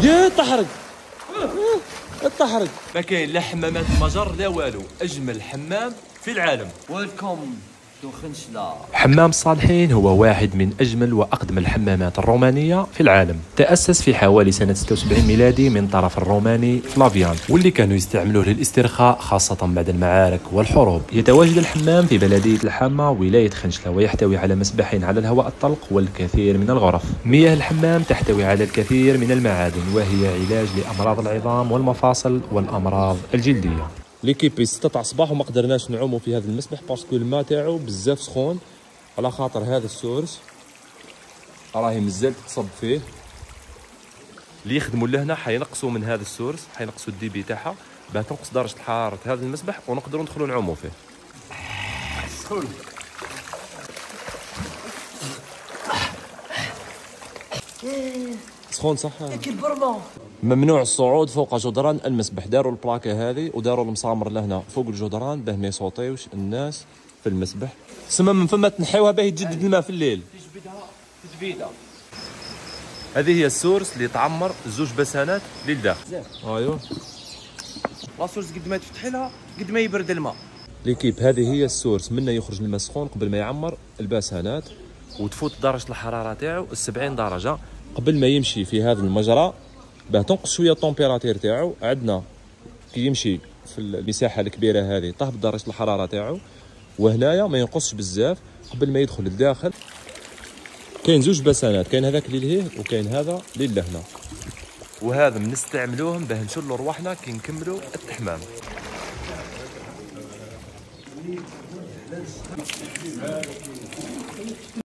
يا تحرق التحرق. ما كاين لا حمامات المجر لا والو، اجمل حمام في العالم. ويلكم تو خنشلا. حمام الصالحين هو واحد من أجمل وأقدم الحمامات الرومانية في العالم. تأسس في حوالي سنة 76 ميلادي من طرف الروماني فلافيان، واللي كانوا يستعملوه للاسترخاء خاصة بعد المعارك والحروب. يتواجد الحمام في بلدية الحامة ولاية خنشلة، ويحتوي على مسبحين على الهواء الطلق والكثير من الغرف. مياه الحمام تحتوي على الكثير من المعادن، وهي علاج لأمراض العظام والمفاصل والأمراض الجلدية. ليكيبي 6 تاع الصباح وما قدرناش نعوموا في هذا المسبح باسكو الماء تاعو بزاف سخون، على خاطر هذا السورس راهي مازال تصب فيه. اللي يخدموا لهنا حينقصوا من هذا السورس، حينقصوا الديبي تاعها باه تنقص درجة حرارة هذا المسبح ونقدروا ندخلوا نعوموا فيه. سخون صح. البرمون ممنوع الصعود فوق جدران المسبح. داروا البلاكه هذه وداروا المسامر لهنا فوق الجدران باه ما يصوتيوش الناس في المسبح. سما من فما تنحيوها باه يتجدد الماء في الليل. تجبيده. هذه هي السورس اللي تعمر 2 بسانات للداخل. ايوه لاسورس قد ما تفتح لها قد ما يبرد الماء. ليكيب هذه هي السورس، منها يخرج الماء سخون قبل ما يعمر البسانات، وتفوت درجة الحرارة تاعو 70 درجة قبل ما يمشي في هذا المجرى باه تنقص شويه الطومبيراتير تاعو. عندنا كي يمشي في المساحه الكبيره هذه تهبط درجه الحراره تاعو، وهنايا ما ينقصش بزاف قبل ما يدخل للداخل. كاين 2 بسانات، كاين هذاك اللي لهيه وكاين هذا اللي لهنا، وهذا بنستعملوهم باه نشلوا رواحنا كي نكملوا التحمام.